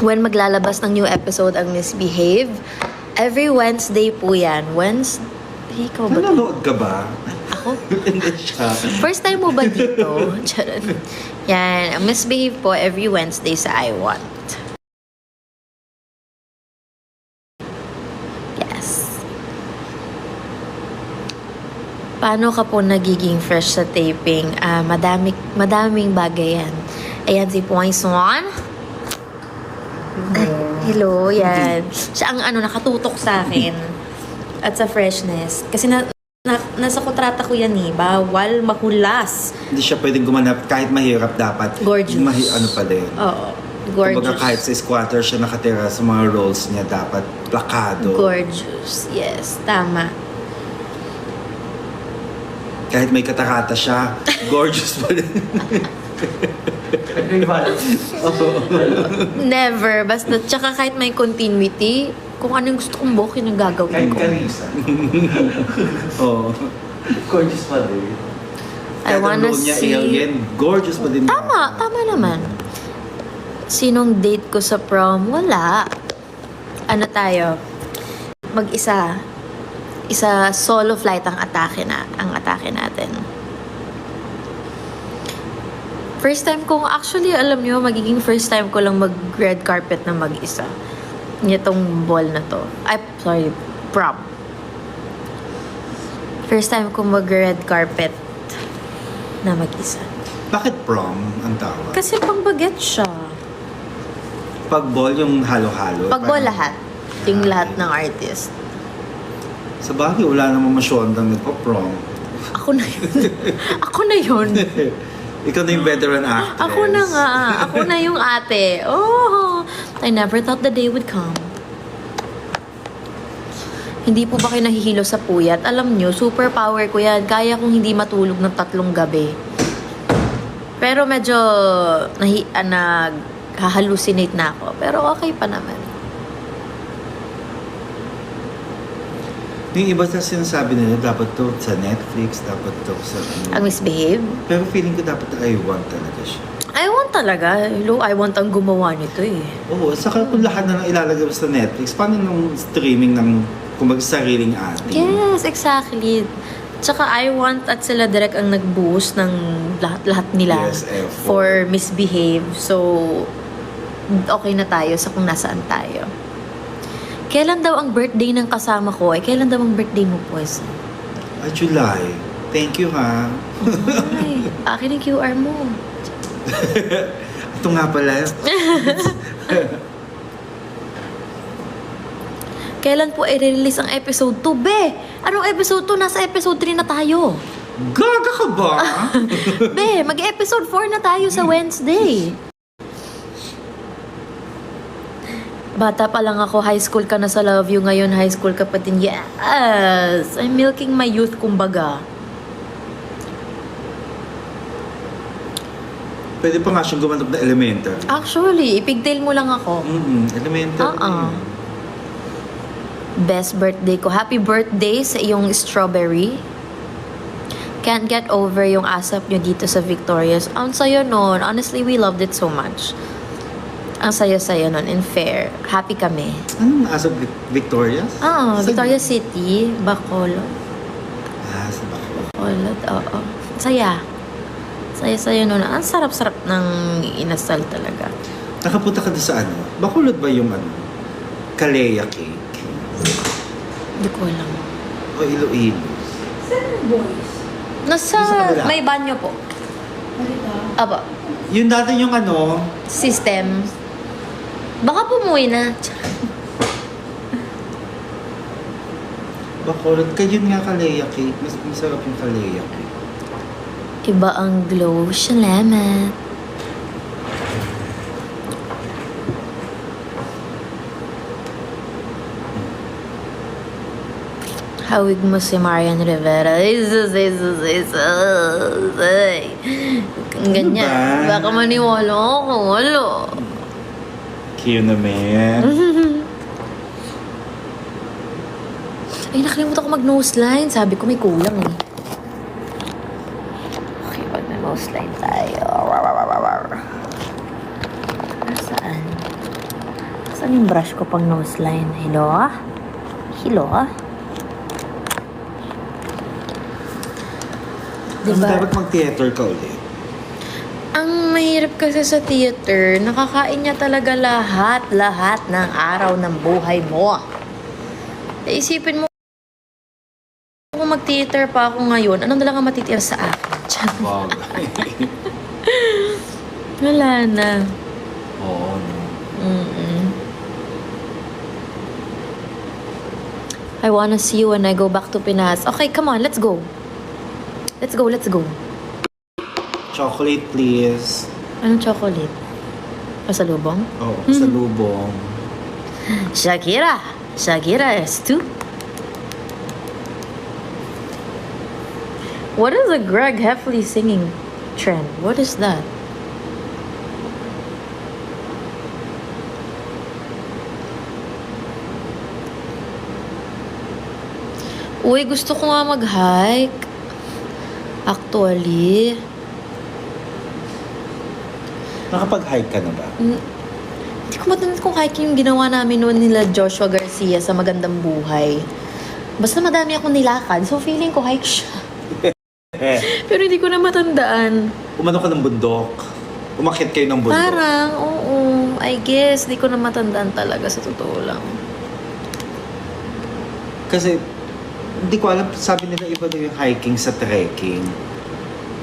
when maglalabas ng new episode ang Misbehave. Every Wednesday po yan. Wednesday ko ba? Nanonood ka ba? Ako? Hindi siya. First time mo ba dito? Charot. Yan. Ang Misbehave po every Wednesday sa I Want. Yes. Paano ka po nagiging fresh sa taping? Madaming bagay yan. Ayan si Poinson. Hello, yan. Siya ang nakatutok sa akin. At sa freshness. Kasi nasa kontrata ko yan eh. Bawal mahulas. Hindi siya pwedeng gumanap kahit mahirap dapat. Gorgeous. Ano pa din. Oo. Gorgeous. Kumbaga kahit sa squatter siya nakatira sa mga roles niya dapat plakado. Gorgeous. Yes, tama. Kahit may katakata siya, gorgeous pa rin. Never. Basta, tsaka kahit may continuity, kung anong gusto kong buhok, yun ang gagawin ko. Karisa. Oo. Gorgeous pa rin. I wanna Kahit ang niya see... alien, gorgeous pa din. Tama naman. Sinong date ko sa prom? Wala. Ano tayo? Mag-isa. Isa solo flight ang atake natin. First time ko, actually alam nyo, magiging first time ko lang mag-red carpet na mag-isa. Itong ball na to. Prom. First time ko mag-red carpet na mag-isa. Bakit prom ang tawag? Kasi pang baget siya. Pag ball yung halo-halo. Pag ball lahat. Yung lahat ng artist. Sa bagay, wala namang masyondang nagpa-prom. Ako na yun. Ako na yun. Ikaw na yung veteran actress. Ako na nga. Ako na yung ate. Oh, I never thought the day would come. Hindi po ba kayo nahihilo sa puyat? Alam nyo, superpower ko yan. Kaya kong hindi matulog ng 3 gabi. Pero medyo nag-hallucinate na ako. Pero okay pa naman. Yung iba sa sinasabi nila, dapat to sa Netflix, dapat to sa... Ang Misbehave? Pero feeling ko dapat I Want talaga siya. I Want talaga. Hello, I Want ang gumawa nito eh. Oo, saka kung lahat na lang ilalagay mo sa Netflix, paano nung streaming ng kumbaga sariling ating? Yes, exactly. Tsaka I Want at sila direct ang nag-boost ng lahat nila Yes, effort. for Misbehave. So, okay na tayo sa kung nasaan tayo. Kailan daw ang birthday ng kasama ko? Kailan daw ang birthday mo po? July. Thank you, ha? Ay, akin ang QR mo. Ito nga pala. Kailan po i-release ang episode 2? Be! Anong episode 2? Nasa episode 3 na tayo. Gaga ka ba? Be, mag-episode 4 na tayo sa Wednesday. Bata pa lang ako, high school ka na sa Love You. Ngayon, high school ka pa din. Yes! I'm milking my youth, kumbaga. Pwede pa nga siyang gumanap na Elementary. Actually, ipigtail mo lang ako. Elementary. Best birthday ko. Happy birthday sa iyong strawberry. Can't get over yung asap nyo dito sa Victoria's. Ang sayo nun. Honestly, we loved it so much. Ang sayo-sayo nun. And fair. Happy kami. Anong nasa Victoria's? Victoria City. Bacolod. Sa Bacolod. Bacolod, oo. Saya. Saya-sayo nun. Ang sarap-sarap ng inasal talaga. Nakapunta ka doon sa ano? Bacolod ba yung ano? Kalea cake? Hindi ko alam. O Iloilo? Nasa Sa kabila. may banyo po. Aba. Yung dati yung ano? System. Baka pumuwi na. Bacolod. Kaya yun nga Kalea cake. Mas masarap yung Kalea cake. Iba ang glow. Salamat. Hawig mo si Marian Rivera. Jesus. Ay. Ganyan. Ano ba? Baka maniwala ako. Wala. Cute naman. Ay, nakalimutan ko mag-nose line. Sabi ko may kulang eh. Okay, pag na-nose line tayo. Saan? Saan yung brush ko pang nose line? Hello? Hello? Diba? Diba? Dapat mag-theater ka ulit. Ang mahirap kasi sa theater, nakakain niya talaga lahat ng araw ng buhay mo. Isipin mo, kung mag-theater pa ako ngayon, anong na lang ang matitira sa akin? Tiyan. Bagay. Wala na. Oo, no. Mm-mm. I wanna see you when I go back to Pinas. Okay, come on, let's go. Let's go. Chocolate, please. Anong chocolate? Pasalubong? Oo, sa lubong. Shakira is too. What is a Greg Heffley singing trend? What is that? Uy, gusto ko nga mag-hike. Actually. Nakapag-hike ka na ba? Hindi ko matandaan kung hiking yung ginawa namin noon nila Joshua Garcia sa Magandang Buhay. Basta madami akong nilakad, so feeling ko hike siya. Pero hindi ko na matandaan. Umano ka ng bundok. Umakyat kayo ng bundok. Parang, oo. I guess, hindi ko na matandaan talaga sa totoo lang. Kasi, hindi ko alam, sabi nila iba daw yung hiking sa trekking.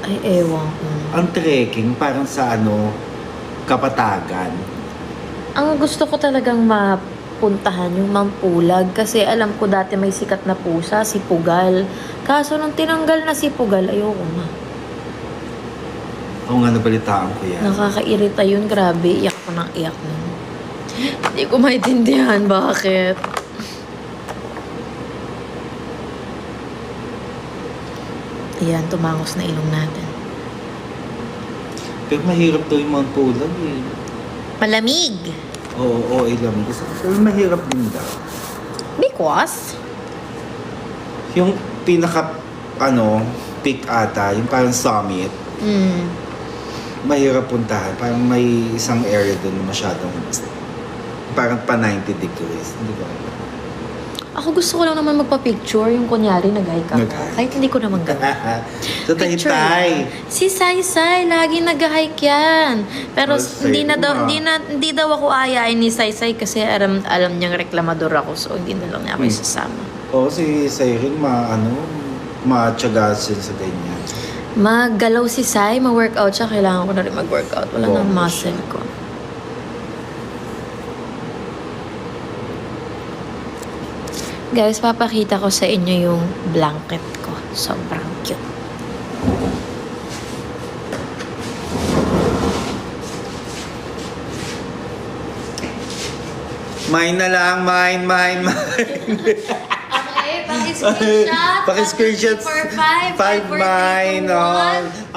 Ay, ewan ko. Ang trekking, parang sa Kapatagan. Ang gusto ko talagang mapuntahan yung Mampulag kasi alam ko dati may sikat na pusa, si Pugal. Kaso nung tinanggal na si Pugal, ayoko na. Oo nga, nabalitaan ko yan. Nakakairita yun, grabe. Iyak ko ng iyak nun. Hindi ko maintindihan bakit. Ayan, tumangos na ilong natin. Pero mahirap daw yung Mount Pulag eh. Malamig! Oo, ilam. Pero mahirap din daw. Because? Yung pinaka, peak ata, yung parang summit, mahirap puntahan. Parang may isang area doon na masyadong, parang pa 90 degrees. Hindi ba? Ako gusto ko lang naman magpa-picture, yung kunyari nag-hike ako. Nag-hike? Kahit hindi ko naman gawin. Sa Taytay. Si Saysay, lagi nag-hike yan. Pero Oh, hindi na say, daw, ma. hindi daw ako ayain ni Saysay kasi alam niyang reklamador ako, so hindi na lang niya ako isasama. Oo, si Siren, matyaga siya sa ganyan. Maggalaw si Sai, ma-workout siya, kailangan ko na rin mag-workout. Wala Oo, nang muscle ko. Guys, papakita ko sa inyo yung blanket ko. Sobrang cute. Mine na lang, mine. Okay, paki-screenshot. Paki-screenshot. For 5 mine.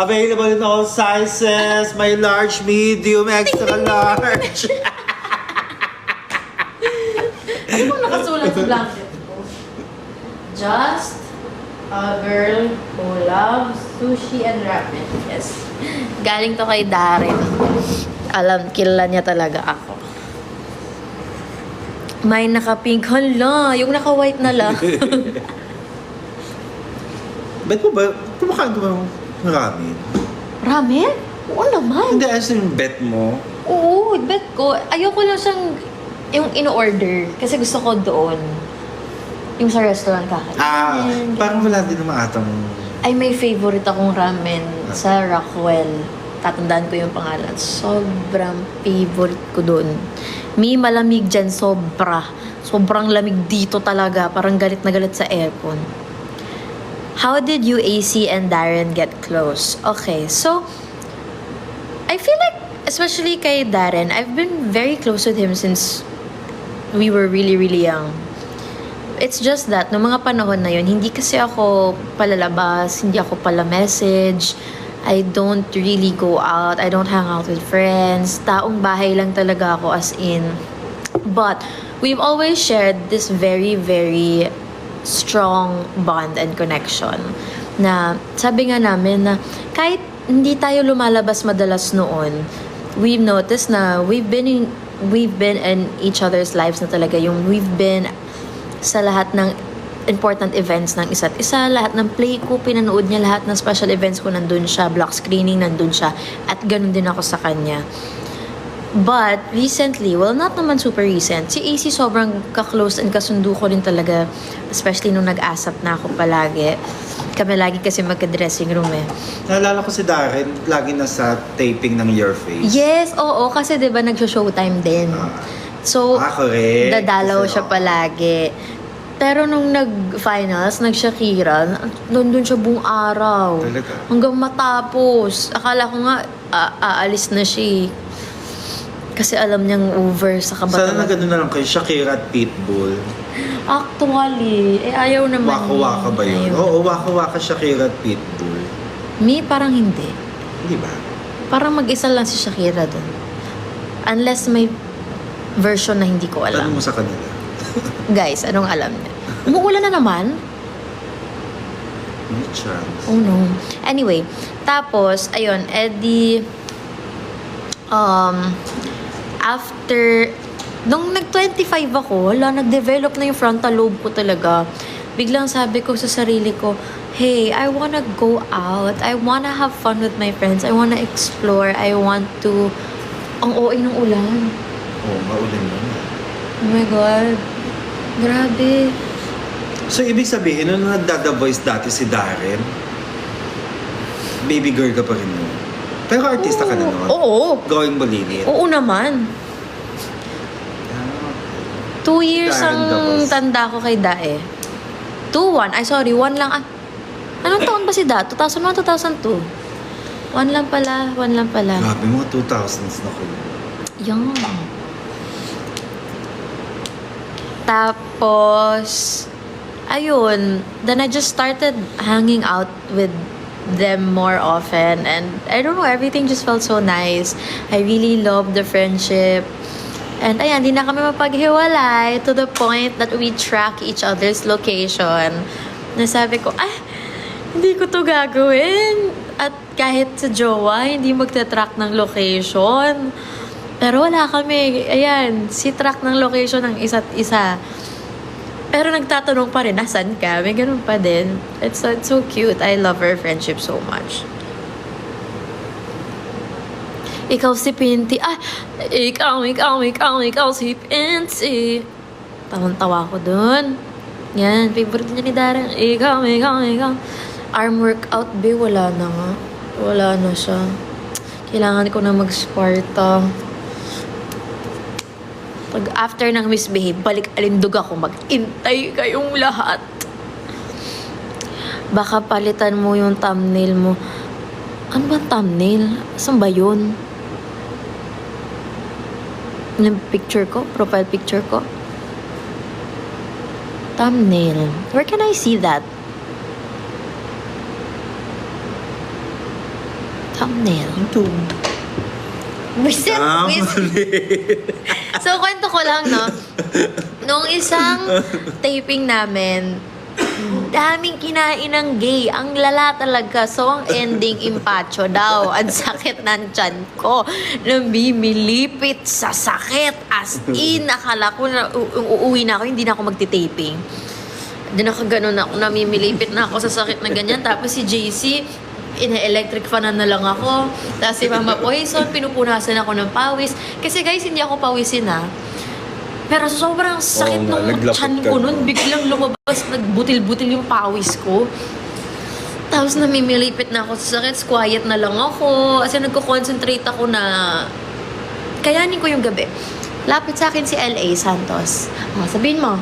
Available in all sizes. May large, medium, extra large. Ano bang nakasulat sa blanket ko? Just a girl who loves sushi and ramen. Yes. Galing to kay Darren. Kilala niya talaga ako. May naka-pink. Hala, yung naka-white na lang. Bet mo ba? Kumakain ko ba ng ramen? Ramen? Oo naman. Hindi, ayos yung bet mo. Oo, bet ko. Ayoko lang siyang yung in-order. Kasi gusto ko doon. Yung sa restaurant kakain. Parang wala din naman atang... Ay, may favorite akong ramen sa Rockwell. Tatandaan ko yung pangalan. Sobrang favorite ko doon. May malamig dyan, sobra. Sobrang lamig dito talaga. Parang galit na galit sa aircon. How did you, AC, and Darren get close? Okay, so, I feel like, especially kay Darren, I've been very close with him since we were really, really young. It's just that, noong mga panahon na yun, hindi kasi ako palalabas, hindi ako pala-message, I don't really go out, I don't hang out with friends, taong bahay lang talaga ako as in. But, we've always shared this very, very strong bond and connection. Na, sabi nga namin na, kahit hindi tayo lumalabas madalas noon, we've noticed na we've been we've been in each other's lives na talaga. Yung we've been sa lahat ng important events ng isa't isa, lahat ng play ko, pinanood niya, lahat ng special events ko, nandun siya, block screening, nandun siya, at ganun din ako sa kanya. But, recently, well, not naman super recent, si AC sobrang ka-close and kasundo ko rin talaga, especially nung nag-asap na ako palagi. Kami lagi kasi magka-dressing room eh. Naalala ko si Darren, lagi nasa taping ng Your Face. Yes, oo, kasi 'di ba nagsho-showtime din. So, correct. dadalaw Kasi, siya palagi. Pero nung nag-finals, nag-Shakira, nandun siya buong araw. Talaga? Hanggang matapos. Akala ko nga, aalis na siya eh. Kasi alam niyang over sa Sana kabataan. na gano'n na lang kayo, Shakira at Pitbull. Actually, ayaw naman. Waka-waka ba yun? Ayaw. Oo, waka-waka Shakira at Pitbull. Me, parang hindi. Di ba? Parang mag-isa lang si Shakira dun. Unless may version na hindi ko alam. Tanong mo sa kanila. Guys, anong alam niya? Umuulan na naman? No chance. Oh no. Anyway, tapos, ayun, edi, after, nung nag-25 ako, wala, nag-develop na yung frontal lobe ko talaga. Biglang sabi ko sa sarili ko, hey, I wanna go out. I wanna have fun with my friends. I wanna explore. I want to, ang OA ng ulan. Oo, maulan na. Oh my God. Grabe. So, ibig sabihin, nung nagdada voice dati si Darren, baby girl ka pa rin nun. Pero artista ka na nun. Oo. Going Bulilit. Oo naman. 2 years Darren ang Dabos. tanda ko kay Dae. 1 lang. Anong taon ba si Da? 2001, 2002? 1 lang pala. Grabe, mga 2000s na kayo. Yung. Tapos, ayun, then I just started hanging out with them more often, and I don't know, everything just felt so nice. I really loved the friendship. And ayan, di na kami mapaghiwalay to the point that we track each other's location. Nasabi ko, hindi ko to gagawin. At kahit sa jowa, hindi magta-track ng location. Pero wala kami. Ayan, si track ng location ng isa't isa. Pero nagtatanong pa rin, nasan ka? May ganun pa din. It's so cute. I love our friendship so much. Ikaw si Pinty. Ikaw si Pinty. Tawang-tawa ko dun. Yan, favorite niya ni Darren. Ikaw. Arm workout, be, wala na nga. Wala na siya. Kailangan ko na mag-Sparta. Pag after ng misbehave, balik alindog ako, mag-intay kayong lahat. Baka palitan mo yung thumbnail mo. Ano ba thumbnail? Saan ba yun? Yung picture ko? Profile picture ko? Thumbnail. Where can I see that? Thumbnail. Ito. Wisit. So, kwento ko lang, no? Nung isang taping namin, daming kinain ng gay. Ang lala talaga. So, ang ending, impacho daw. Ang sakit ng tiyan ko. Namimilipit sa sakit. As in, akala ko na uuwi na ako, hindi na ako magtitaping. Hindi na ganun ako. Namimilipit na ako sa sakit na ganyan. Tapos si JC, ina-electric fanan na lang ako. Tapos si Mama Poison, pinupunasan ako ng pawis. Kasi guys, hindi ako pawisin Pero sobrang sakit Oo nga, nung naglapot tiyan ka ko na. nun. Biglang lumabas, nagbutil-butil yung pawis ko. Tapos namimilipit na ako sa sakit. Quiet na lang ako. Kasi nagko-concentrate ako na kayanin ko yung gabi. Lapit sa akin si L.A. Santos. Sabihin mo.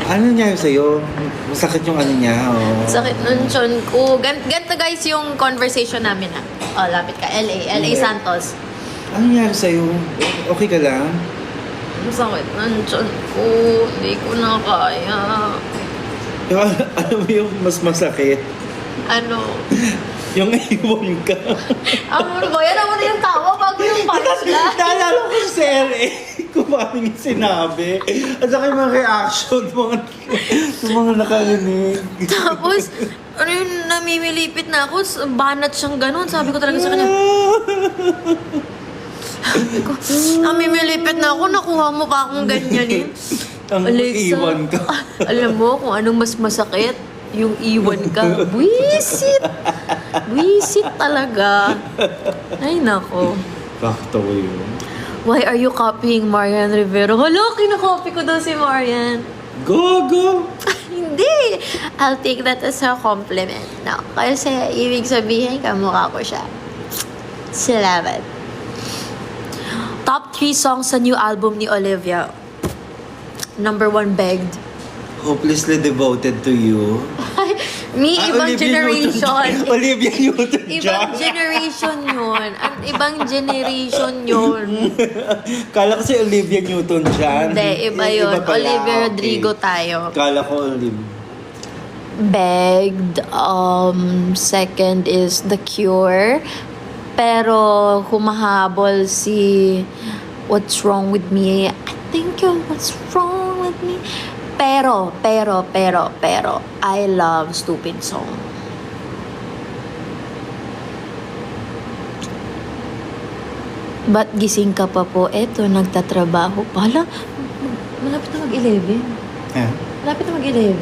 Ano niya sa'yo? Masakit yung ano niya, Sakit nun tiyan ko. Ganito guys yung conversation namin lapit ka. L.A. Santos. Ano niya sa'yo? Okay ka lang? Masakit nun tiyan ko. Hindi ko na kaya. Yung, alam mo yung mas masakit? Ano? Yung iwan ka. Ano ba yan? Ano yung tawa bago yung punchline? Naalala ko sa LA kung paano yung sinabi. At saka yung mga reaction, ng mga nakarinig. Tapos, ano yun, namimilipit na ako. Banat siyang ganun. Sabi ko talaga sa kanya, Namimilipit na ako. Nakuha mo pa akong ganyan eh. Ang iwan ka. Alam mo kung anong mas masakit? Yung iwan ka. Buisit! Buisit talaga. Ay, nako. Kakatawa yun. Why are you copying Marian Rivero? Hala, kinakopy ko daw si Marian. Go, go! Hindi! I'll take that as a compliment. No, kasi ibig sabihin, kamukha ko siya. Salamat. Top 3 songs sa new album ni Olivia. Number 1, Begged. Hopelessly devoted to you. Me, ibang generation. Olivia Newton Ibang generation yun. At ibang generation yun. Kala ko si Olivia Newton-John. Hindi, iba yun. pala. Olivia Okay. Rodrigo tayo. Kala ko Olivia. Begged. Second is The Cure. Pero humahabol si What's Wrong With Me. I think you're what's wrong with me. Pero, I love Stupid Song. Ba't gising ka pa po? Eto, nagtatrabaho. Pala, malapit na mag-11. Eh? Malapit na mag-11.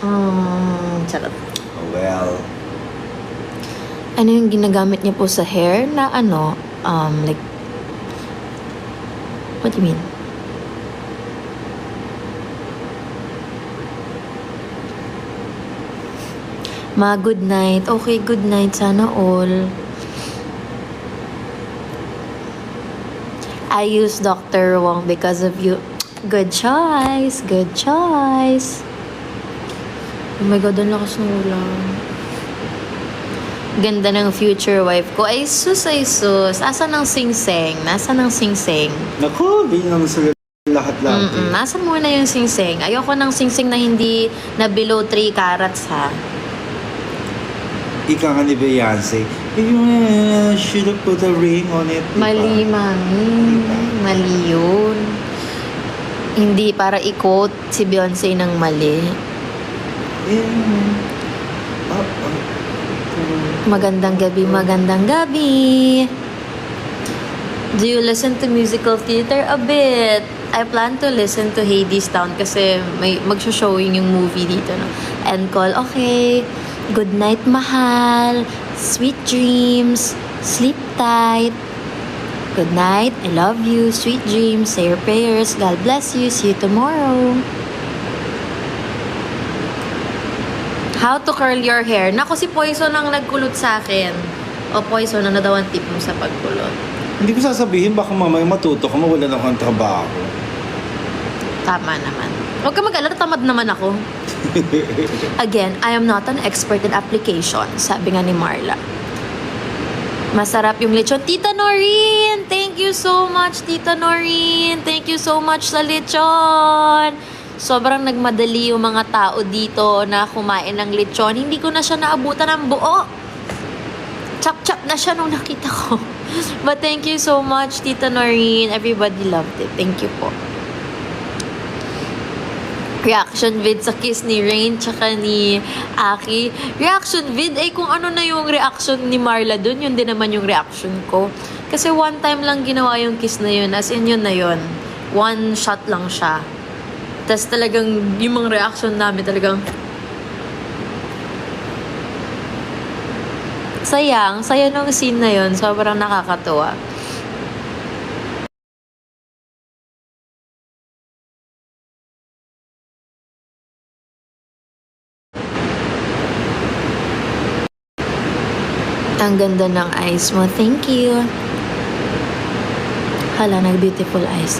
Oo nga. Charot. Oh, well. Ano yung ginagamit niya po sa hair na ano, like, what do you mean? Good night. Okay, good night. Sana all. I use Dr. Wong because of you. Good choice. Good choice. Oh my God, ang lakas ng ulan. Ganda ng future wife ko. Ay sus, ay sus. Asan ang sing-sing? Nasaan ang sing-sing? Naku, binang sa lahat-lahat. Nasaan muna yung sing-sing? Ayoko ng sing-sing na hindi na below 3 carats ha. Ika nga ni Beyonce. You should have put a ring on it. Diba? Mali, mami. Mali yun. Hindi para i-quote si Beyonce ng mali. Magandang gabi, magandang gabi. Do you listen to musical theater? A bit. I plan to listen to Hadestown kasi may magsho-showing yung movie dito, no? And call, okay. Good night, mahal. Sweet dreams. Sleep tight. Good night. I love you. Sweet dreams. Say your prayers. God bless you. See you tomorrow. How to curl your hair? Nako, si Poison ang nagkulot sa akin. O Poison, ano daw ang tip mo sa pagkulot? Hindi ko sasabihin, baka mamaya matuto ka, mawala na akong trabaho. Tama naman. Huwag ka mag-alala, tamad naman ako. Again, I am not an expert in application, sabi nga ni Marla. Masarap yung lechon. Tita Noreen! Thank you so much, Tita Noreen! Thank you so much sa lechon! Sobrang nagmadali yung mga tao dito na kumain ng lechon. Hindi ko na siya naabutan ng buo. Chop-chop na siya nung nakita ko. But thank you so much, Tita Noreen. Everybody loved it. Thank you po. Reaction vid sa kiss ni Rain tsaka ni Aki. Reaction vid, kung ano na yung reaction ni Marla dun, yun din naman yung reaction ko. Kasi one time lang ginawa yung kiss na yun, as in yun na yun. One shot lang siya. Tapos talagang yung mga reaction namin talagang saya nung scene na yun. Sobrang nakakatuwa. Ang ganda ng eyes mo. Thank you. Hala, nag-beautiful eyes.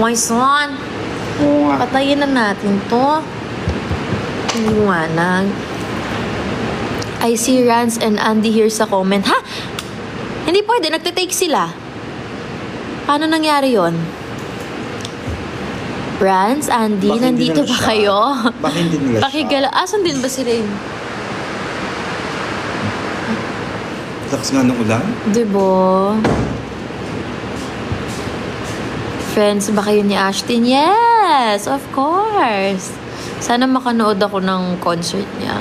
My son, Oo nga. patayin na natin to. Liwanag. I see Rance and Andy here sa comment. Ha? Hindi pwede, nagtitake sila. Paano nangyari yon? Rance, Andy, Bakit hindi nandito nila ba siya? kayo? Bakit hindi nila siya? Pakigala. Asan din ba si Rain? Lakas nga ng ulan? Diba? Friends ba kayo ni Ashton? Yes, of course. Sana makanood ako ng concert niya.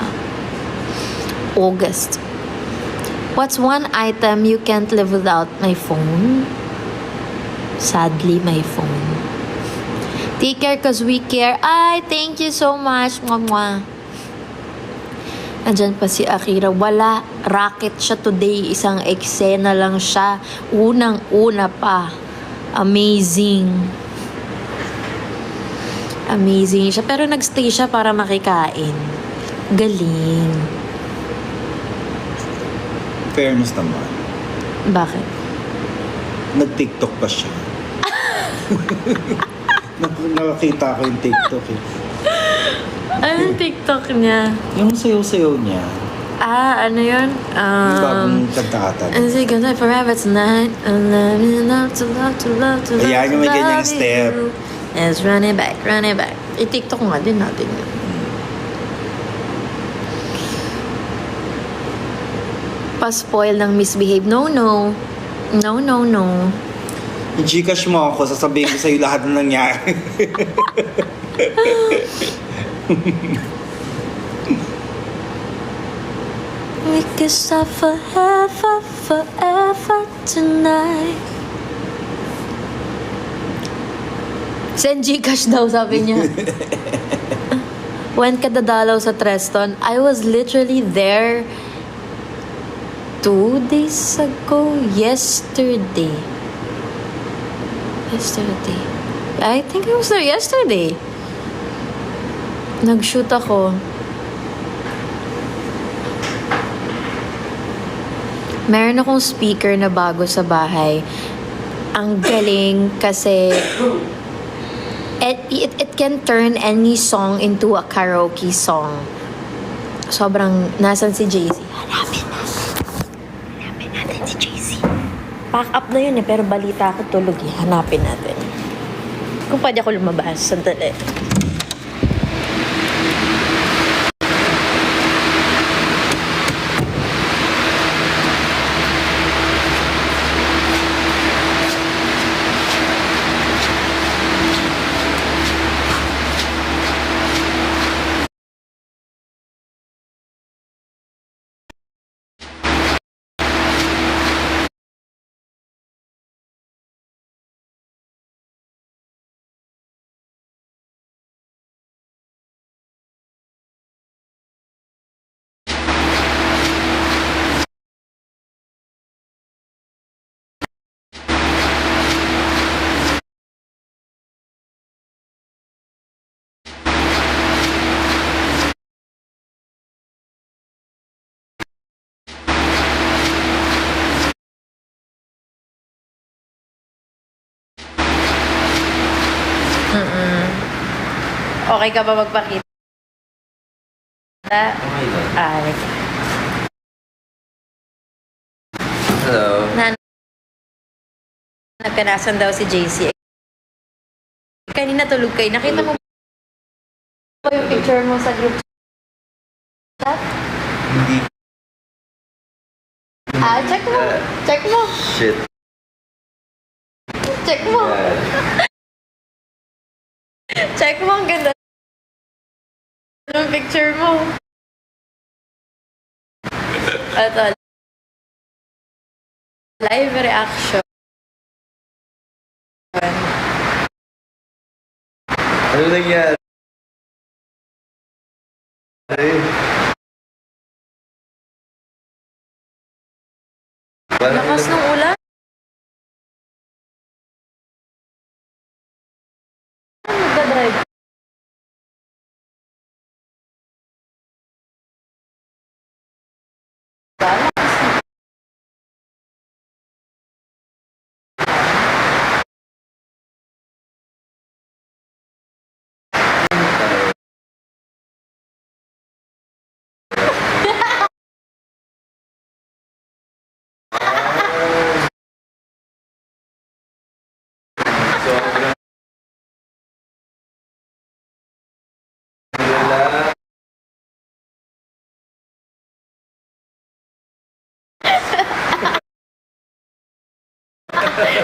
August. What's one item you can't live without? My phone. Sadly, my phone. Take care cause we care. Ay, thank you so much. Mwah, mwah. Andyan pa si Akira. Wala. Racket siya today. Isang eksena lang siya. Unang-una pa. Amazing. Amazing siya. Pero nagstay siya para makikain. Galing. Fairness naman. Bakit? Nag-TikTok pa siya. Nakakita ko yung TikTok eh. Anong TikTok niya? Yung sayaw-sayaw niya. Ano yun? Yung bagong kanta-kata. And it's gonna forever tonight. And love you, love to love to love to love Ayan, to yung may love ganyang you. step. Let's run it back, run it back. I-TikTok nga din natin yun. Pa-spoil ng misbehave. No, no. No, no, no. I-Gcash mo ako, sasabihin ko sa'yo lahat na nangyari. We could stop forever, forever tonight. Send Gcash daw, sabi niya. When ka dadalaw sa Treston, I was literally there 2 days ago. Yesterday. I think I was there yesterday. Nag-shoot ako. Meron akong speaker na bago sa bahay. Ang galing kasi it can turn any song into a karaoke song. Sobrang, nasan si JC? Hanapin natin si JC. Pack up na yun pero balita ako tulog eh. Hanapin natin. Kung pwede ako lumabas, sandali. Okay ka ba magpakita? Okay lang. Ay. Hello. Nagkanasan daw si JC. Kanina tulog kayo. Nakita mo ba yung picture mo sa group chat? Hindi. Check mo. Check mo. Shit. Check mo. Yeah. Check mo. Ang ganda ng picture mo. Ito. Live reaction. Ano nangyari? Lakas ng ulan. Nagdadrive.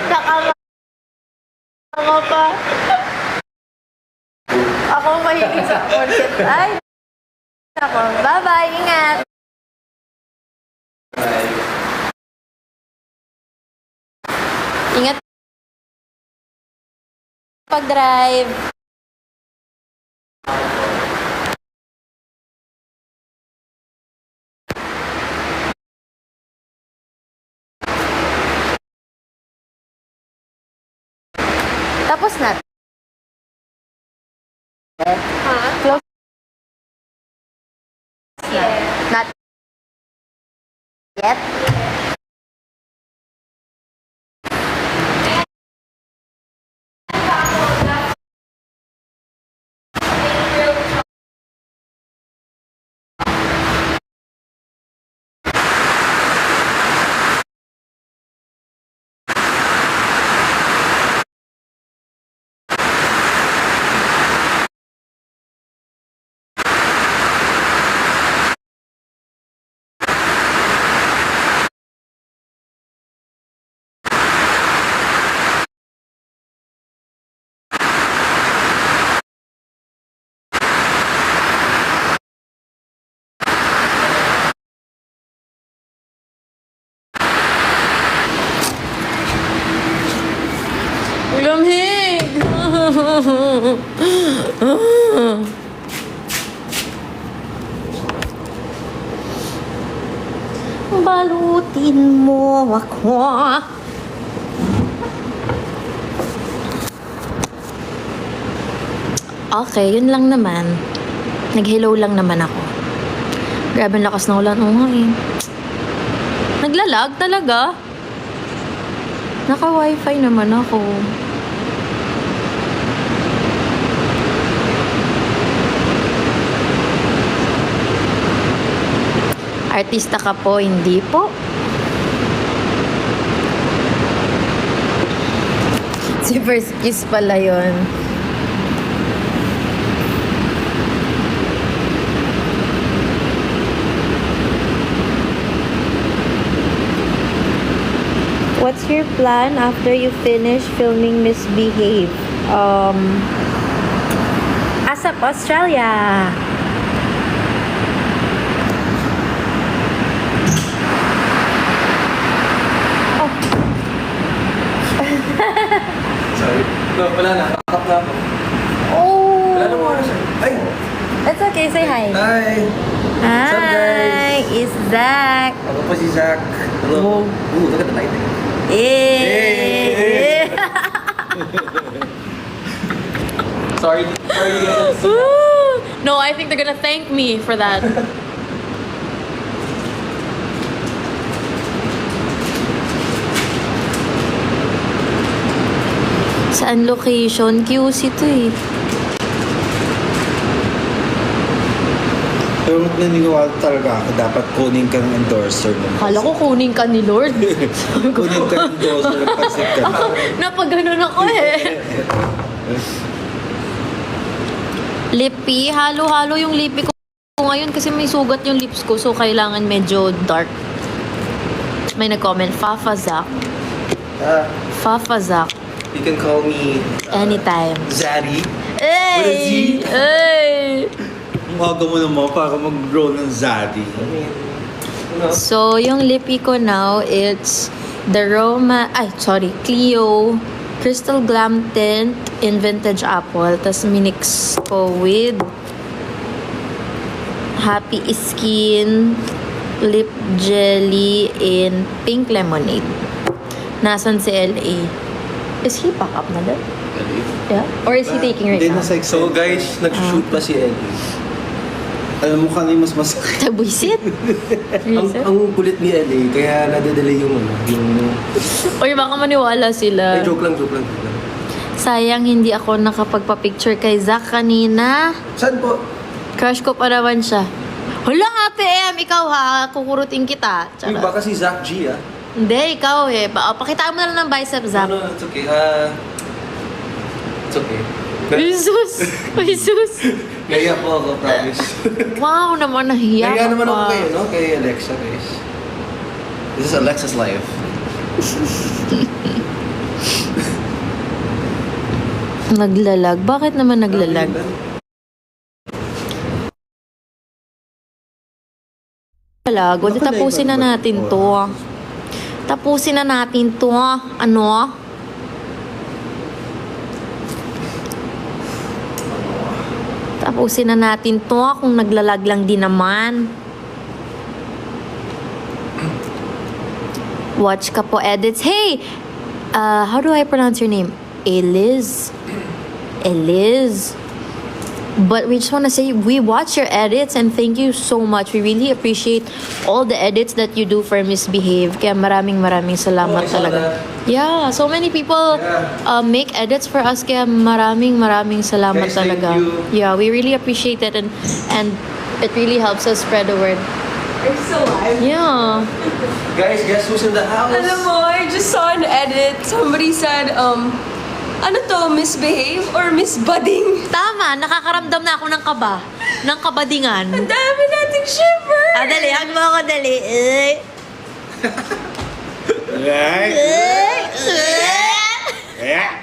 Nakama pa. Ako mahilig sa content. Ay, ako. Bye-bye. Ingat. Ingat pag-drive. Tapos na. Close. Not yet. Lamig! Balutin mo ako. Okay, yun lang naman. Nag-hello lang naman ako. Grabe ang lakas ng ulan. Oo nga eh. Naglalag talaga. Naka-wifi naman ako. Artista ka po, hindi po. Si First Kiss pala yun. What's your plan after you finish filming Misbehave? ASAP Australia. Oh. Sorry. No, wala na. Pakap na ako. Oh. Wala na mo oras. Ay! It's okay, say hi. Hi! What's up, Hi, guys? it's Zach. Ako po si Zach. Hello. Look at the lighting. Eh. Sorry guys. No, I think they're gonna thank me for that. Saan location? QC to eh. Pero naniniwala talaga ako, dapat kunin ka ng endorser mo. Kala ko kunin ka ni Lord. Kunin ka ng endorser ng pansit ka. Napaganon ako eh. Lippy, halo-halo yung lippy ko ngayon kasi may sugat yung lips ko so kailangan medyo dark. May nag-comment, Fafa Zach. Fafa Zach. You can call me Anytime. Zaddy. Hey! What is he? Hey! Umaga mo naman para mag-grow ng Zaddy. So, yung lippy ko now, it's the Clio Crystal Glam Tint in Vintage Apple. Tapos minix ko with Happy Skin Lip Jelly in Pink Lemonade. Nasaan si LA? Is he pack up na din? Yeah? Or is he taking right Hindi, now? nasa So guys, nag-shoot pa si Eddie. Alam mo kanina mas masakit. Tabuisit? Ang kulit ni Eddie, kaya nadadala yung Or baka maniwala sila. Ay, joke lang. Sayang hindi ako nakapagpa-picture kay Zach kanina. Saan po? Crush ko pa naman siya. Hala, Ate Em, ikaw ha, kukurutin kita. Uy, Tsaka, baka si Zach G hindi, ikaw eh. Pakitaan mo na lang ng bicep, Zach. No, it's okay. It's okay. Jesus! Jesus! Naiya po ako, promise. Wow naman, nahiya Naiya ka naman ako pa. kayo, no? Kay Alexa, guys. This is Alexa's life. Naglalag. Bakit naman naglalag? Lago, tapusin na natin to. Tapusin na natin to. Ano? Tapusin na natin to kung naglalag lang din naman. Watch ka po edits. Hey! How do I pronounce your name? Eliz. Eliz. But we just want to say we watch your edits and thank you so much. We really appreciate all the edits that you do for Misbehave. Kaya maraming salamat talaga. Yeah, so many people make edits for us. Kaya maraming salamat Guys, thank talaga. you. Yeah, we really appreciate it and it really helps us spread the word. I'm so live. Yeah. Guys, guess who's in the house? Alam mo, I just saw an edit. Somebody said, ano to, misbehave or misbudding? Tama, nakakaramdam na ako ng kaba. Ng kabadingan. Ang dami nating shipper! Dali, hag mo ako, dali. Right? Yeah.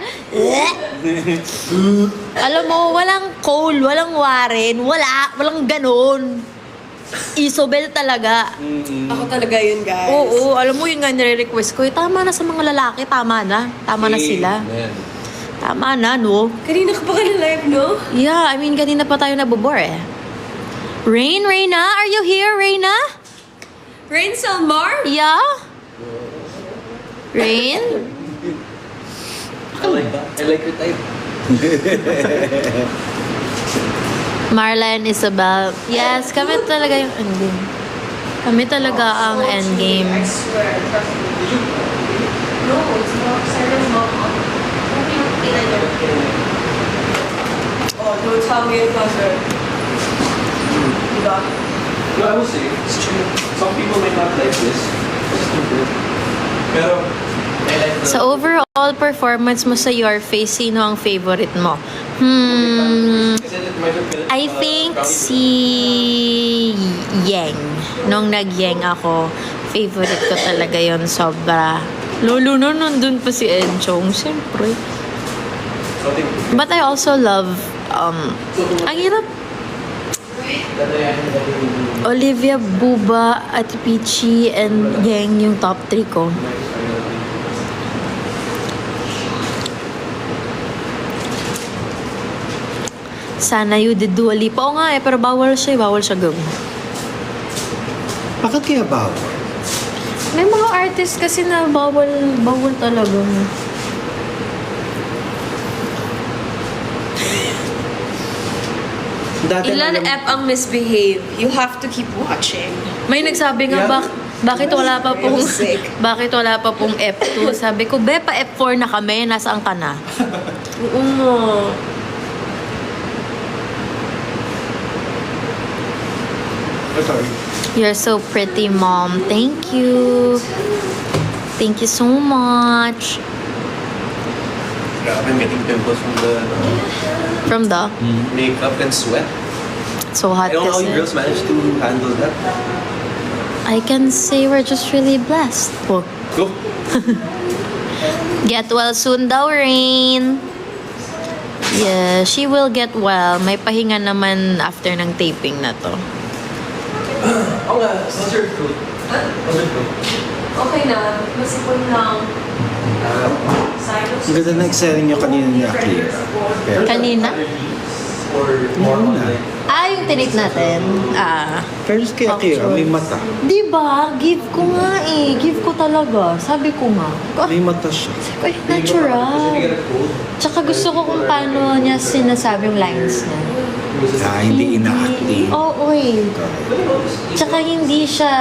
Alam mo, walang Cole, walang Warren, walang ganon. Isobel talaga. Ako talaga yun, guys. Oo, alam mo yun nga nire-request ko. Tama na sa mga lalaki, tama na. Tama na sila. Man. Tama na, no? Kanina ka pa ka na live, no? Yeah, I mean, kanina pa tayo nabobore eh. Reina? Are you here, Reina? Rain Salmar? Yeah? Rain? I like that. I like your type. Marla and Isabel. Yes, kami talaga yung endgame. Kami talaga ang endgame. I swear, I trust you. No, it's not Sarah's mom. Oh, don't tell me it was her. Diba? No, I will say, it's true. Some people might not like this. It's still good. Pero, I like the... Sa overall performance mo sa Your Face, sino ang favorite mo? I think si Yeng. Nung nag-Yeng ako, favorite ko talaga yon sobra. Lolo no, nandun pa si Enchong, siyempre. But I also love, ang hirap, Olivia, Buba, at Peachy, and Yeng yung top 3 ko. Sana you did Dua Lipa. Oo nga eh, pero bawal siya gawin. Bakit kaya bawal? May mga artist kasi na bawal talaga. Dati Ilan alam- F ang misbehave? You have to keep watching. May nagsabi nga, Yeah. bakit wala pa pong Music. bakit wala pa pong F2? Sabi ko, pa F4 na kami, nasaan ka na? Oo nga. Oh, sorry. You're so pretty, mom. Thank you. Thank you so much. I'm getting pimples from the From the makeup and sweat. so I hot don't know how you kasi. girls manage to handle that. I can say we're just really blessed. Oh. Go. Get well soon daw, Rain. Yeah, she will get well. May pahinga naman after ng taping na to. Oh nga, how's your food? How's your food? Okay na. Masipon lang. Ang ganda na excelling nyo kanina ni Akira. Pero, Kanina? Or more on na. like... Yung tinip natin. pero kay Akira, may mata. Diba? Give ko nga eh. Give ko talaga. Sabi ko nga. May mata siya. Ay, natural. Kasi get a cold. Tsaka gusto ko kung paano niya sinasabi yung lines niya. Hindi ina-acting. Oo eh. Tsaka hindi siya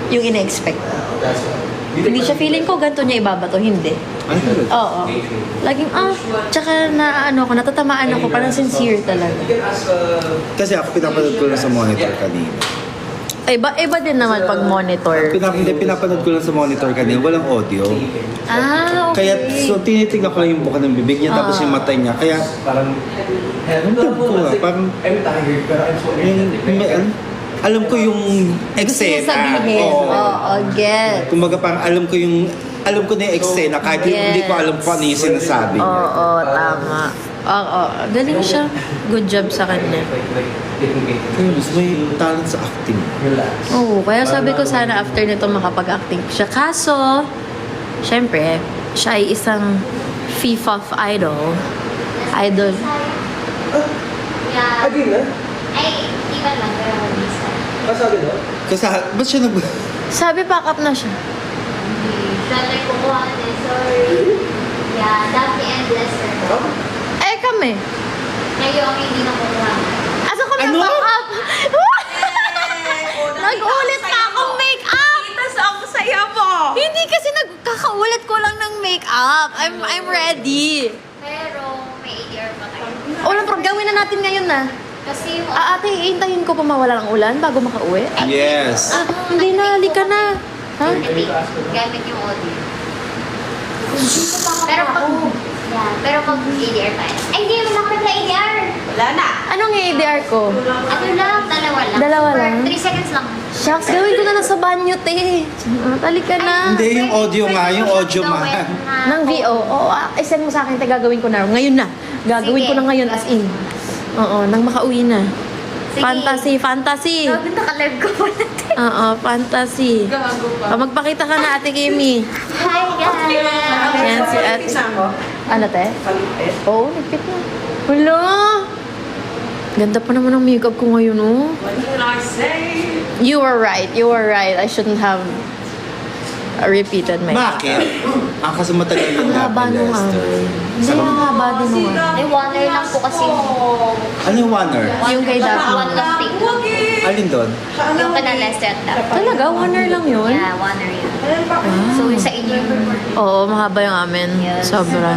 yung ina-expect. Hindi siya feeling ko ganito niya ibabato. Hindi. Ay, talaga. Oo. Laging, tsaka natatamaan ako. Parang sincere talaga. You can ask Kasi ako pinapanood ko lang sa monitor kanina. Iba din naman pag monitor. Pinapanood ko lang sa monitor kanina, walang audio. Okay. Kaya, so tinitignan ko lang yung buka ng bibig niya, tapos yung mata niya. Kaya, parang... parang, I'm tired, pero I'm so alam ko yung Gusto niya eksena. sabihin. Oo. Oo, get. Kumbaga parang alam ko na yung eksena kahit hindi ko alam kung ano yung sinasabi niya. Oo, tama. Oo, galing siya. Good job sa kanya. Mas may talent sa acting. Oo, kaya sabi ko sana after nito makapag-acting siya. Kaso, syempre, siya ay isang FIFA idol. Idol. Yeah. Again na? Ay, iba lang, pero minsan. Kasabi na? Kasi, ba't siya nag... Sabi pack up na siya. Siya na kukuha na, sorry. Yeah, Daphne and Lester. Eh kami. Ngayon ang hindi nakukuha. Asa ko Ano? na pack up? Nag-ulit na akong make-up! Tapos ako saya mo. Hindi kasi nagkakaulit ko lang ng make-up. I'm ready. Pero may ADR pa kayo. Walang gawin na natin ngayon na. Kasi yung... Ate, hintayin ko pa mawala ng ulan bago makauwi. Yes. Hindi na, halika na. Ha? Hindi, gamit yung audio. Pero pag... Yeah, pero pag ADR tayo. Ay, hindi, wala ka na ADR. Wala na. Anong ADR ko? Ano lang, dalawa lang. Dalawa For lang? 3 seconds lang. Shucks, gawin ko na lang sa banyo, te. Halika na. Hindi, yung audio nga, yung audio man. Ng VO. Oo, send mo sa akin, te, gagawin ko na. Ngayon na. Gagawin Sige. ko na ngayon as in. Oo, nang makauwi na. Sige. Fantasy. Grabe, naka-live ko pa natin. Oo, fantasy. Gago pa. Magpakita ka na, Ate Kimi. Hi, guys. Yan si Ate. Ano, te? Oo, nagpit na. Wala. Ganda pa naman ang makeup ko ngayon, oh. What can I say? You were right. I shouldn't have repeated my... Bakit? Ang kasi matagal yung Ang haba nung Lester. Hindi, ang haba din nung Ay, water lang po kasi. Ano yung Warner? Yung kay Daphne. One lang take. Alin doon? Yung kana Lester at Daphne. Talaga? 1 hour lang yun? Yeah, water yun. So, yung sa inyo yung... Oo, mahaba yung amin. Yes. Sobra.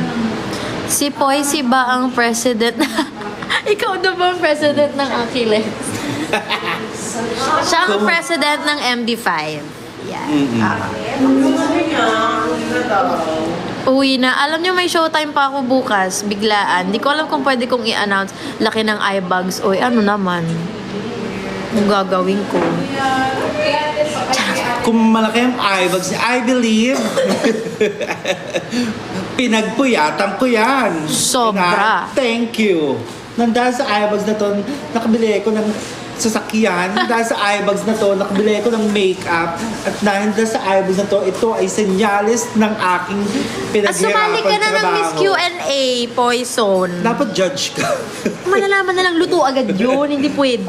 Si Poisy ba ang president? Ikaw na ba ang president ng Achilles? Siya ang president ng MB5. Yan. Uwi na. Alam niyo may showtime pa ako bukas. Biglaan. Di ko alam kung pwede kong i-announce. Laki ng eye bags. Oy, ano naman? Ang gagawin ko. Kung malaki ang eyebags, I believe. Pinagpuyatan ko yan. Sobra. Thank you. Nandahil sa eyebags na to, nakabili ko ng sasakyan. Dahil sa eyebags na to, nakabili ko ng makeup. At dahil sa eyebags na to, ito ay senyales ng aking Sumali pinaghirapan ka na ng Miss Q&A, Poison. Dapat judge ka. Malalaman na lang luto agad yun. Hindi pwede.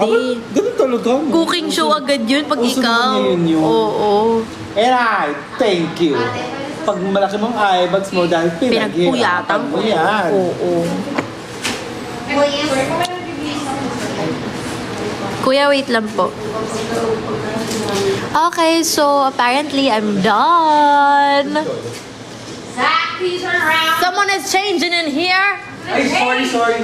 Ganun talaga. no? Cooking show agad yun pag Uso ikaw. naman yun. Oo. And I thank you. Pag malaki mong eyebags mo dahil Pinagpuyatan ko. mo yan. Oo. Kuya, Kuya, wait lang po. Okay, so apparently I'm done. Zach, please turn around. Someone is changing in here. Ay, sorry.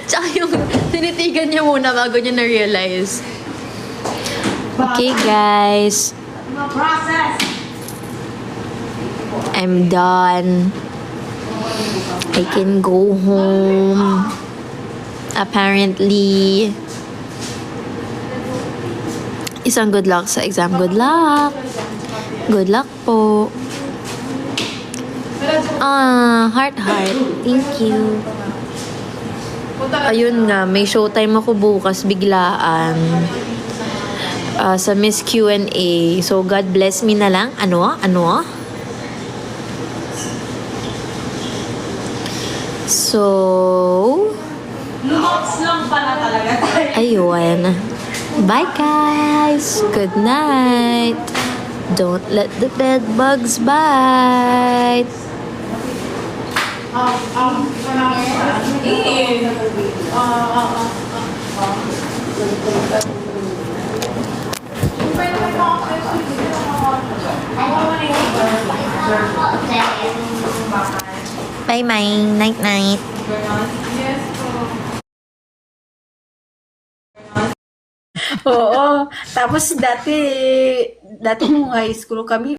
Tsaka yung tinitigan niya muna bago niya na-realize. Okay, guys. I'm done. I can go home. Apparently. Isang good luck sa exam. Good luck. Good luck po. Heart. Thank you. Ayun nga, may showtime ako bukas biglaan. Sa Miss Q&A. So, God bless me na lang. Ano? So, Lumaks lang pala talaga. ayun. Bye, guys. Good night. Don't let the bed bugs bite. Bye-bye. Night-night. Oo. Tapos dati nung high school kami,